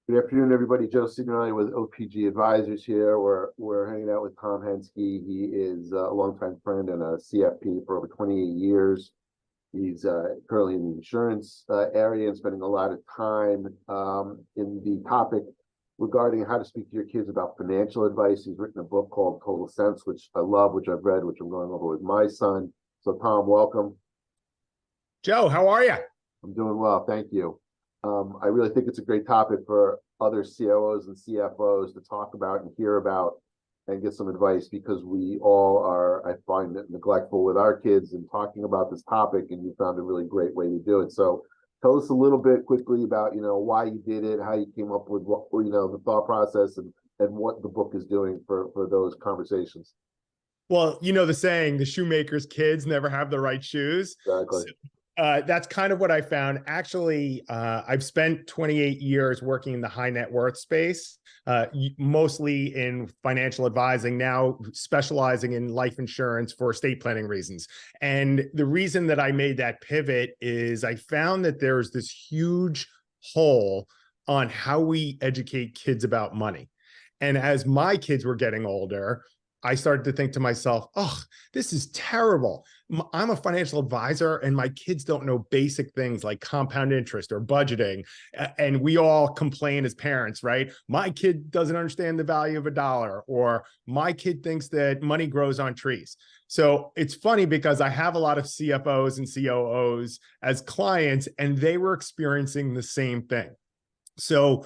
Good afternoon, everybody. Joe Signori with OPG Advisors here. We're hanging out with Tom Henske. He is a longtime friend and a CFP for over 28 years. He's currently in the insurance area and spending a lot of time in the topic regarding how to speak to your kids about financial advice. He's written a book called Total Sense, which I love, which I've read, which I'm going over with my son. So, Tom, welcome. Joe, how are you? I'm doing well, thank you. I really think it's a great topic for other COOs and CFOs to talk about and hear about and get some advice, because we all are, I find, neglectful with our kids and talking about this topic, and you found a really great way to do it. So tell us a little bit quickly about, why you did it, how you came up with what, the thought process, and what the book is doing for those conversations. Well, you know the saying, the shoemaker's kids never have the right shoes. Exactly. That's kind of what I found. Actually, I've spent 28 years working in the high net worth space, mostly in financial advising, now specializing in life insurance for estate planning reasons. And the reason that I made that pivot is I found that there's this huge hole on how we educate kids about money. And as my kids were getting older, I started to think to myself, oh, this is terrible. I'm a financial advisor and my kids don't know basic things like compound interest or budgeting. And we all complain as parents, right? My kid doesn't understand the value of a dollar, or my kid thinks that money grows on trees. So it's funny because I have a lot of CFOs and COOs as clients, and they were experiencing the same thing. So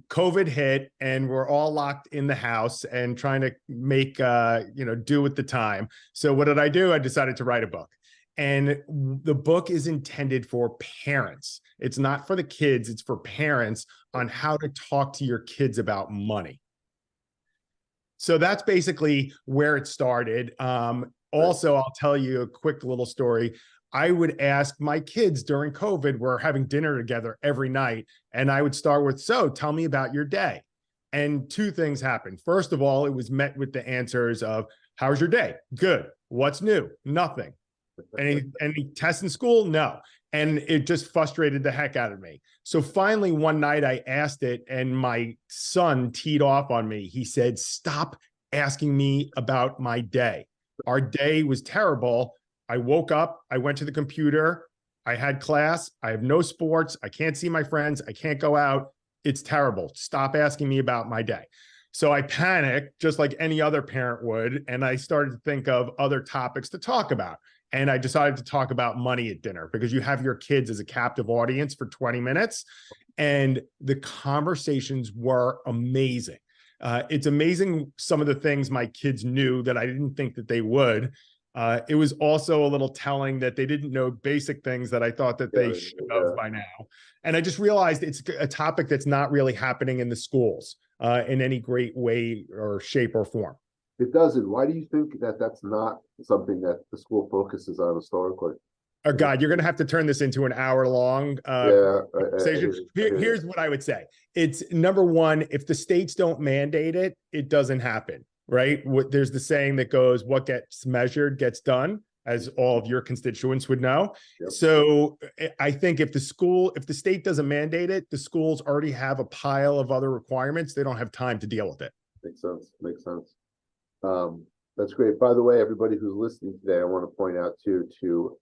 COVID hit and we're all locked in the house and trying to make, do with the time. So what did I do? I decided to write a book. And the book is intended for parents. It's not for the kids. It's for parents on how to talk to your kids about money. So that's basically where it started. Also, I'll tell you a quick little story. I would ask my kids during COVID, we're having dinner together every night. And I would start with, so tell me about your day. And two things happened. First of all, it was met with the answers of, how's your day? Good. What's new? Nothing. Any tests in school? No. And it just frustrated the heck out of me. So finally, one night I asked it and my son teed off on me. He said, stop asking me about my day. Our day was terrible. I woke up, I went to the computer, I had class, I have no sports, I can't see my friends, I can't go out. It's terrible. Stop asking me about my day. So I panicked, just like any other parent would, and I started to think of other topics to talk about. And I decided to talk about money at dinner, because you have your kids as a captive audience for 20 minutes, and the conversations were amazing. It's amazing some of the things my kids knew that I didn't think that they would. It was also a little telling that they didn't know basic things that I thought that they should have by now. And I just realized it's a topic that's not really happening in the schools in any great way or shape or form. It doesn't. Why do you think that that's not something that the school focuses on historically? Oh God, you're going to have to turn this into an hour-long conversation. Here's what I would say. It's number one, if the states don't mandate it, it doesn't happen. Right? There's the saying that goes, what gets measured gets done, as all of your constituents would know. Yep. So I think if the state doesn't mandate it, the schools already have a pile of other requirements. They don't have time to deal with it. Makes sense. That's great. By the way, everybody who's listening today, I want to point out to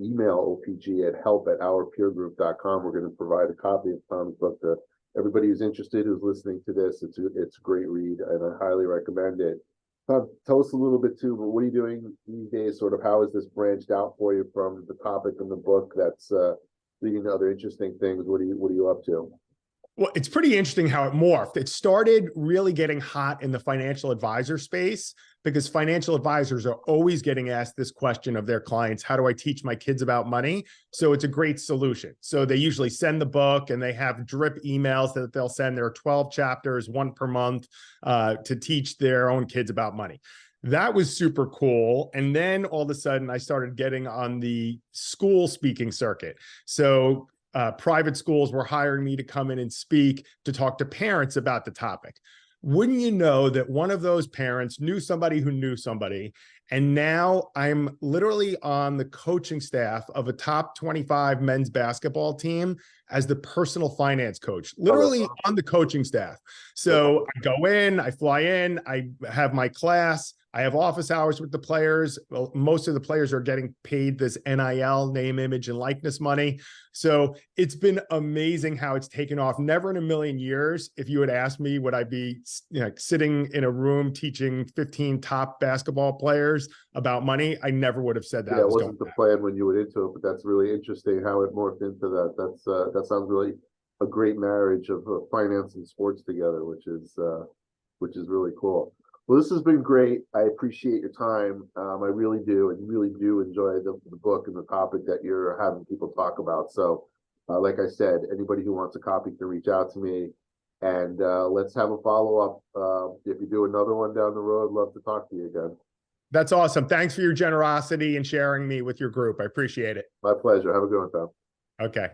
email OPG at help@ourpeergroup.com. We're going to provide a copy of Tom's book to everybody who's interested, who's listening to this. It's a great read, and I highly recommend it. Tell us a little bit too, but what are you doing these days? Sort of how is this branched out for you from the topic in the book that's leading to other interesting things? What are you up to? Well, it's pretty interesting how it morphed. It started really getting hot in the financial advisor space, because financial advisors are always getting asked this question of their clients: how do I teach my kids about money? So it's a great solution. So they usually send the book and they have drip emails that they'll send. There are 12 chapters, one per month, to teach their own kids about money. That was super cool. And then all of a sudden I started getting on the school speaking circuit. So private schools were hiring me to come in and speak, to talk to parents about the topic. Wouldn't you know that one of those parents knew somebody who knew somebody? And now I'm literally on the coaching staff of a top 25 men's basketball team as the personal finance coach, literally on the coaching staff. So I go in, I fly in, I have my class, I have office hours with the players. Well, most of the players are getting paid this NIL, name, image, and likeness money. So it's been amazing how it's taken off. Never in a million years, if you had asked me, would I be sitting in a room teaching 15 top basketball players about money? I never would have said that. Yeah, it wasn't the plan when you went into it, but that's really interesting how it morphed into that. That sounds really a great marriage of finance and sports together, which is really cool. Well, this has been great. I appreciate your time. I really do, and really do enjoy the book and the topic that you're having people talk about. So, like I said, anybody who wants a copy can reach out to me, and let's have a follow-up. If you do another one down the road, love to talk to you again. That's awesome. Thanks for your generosity and sharing me with your group. I appreciate it. My pleasure. Have a good one, Tom. Okay.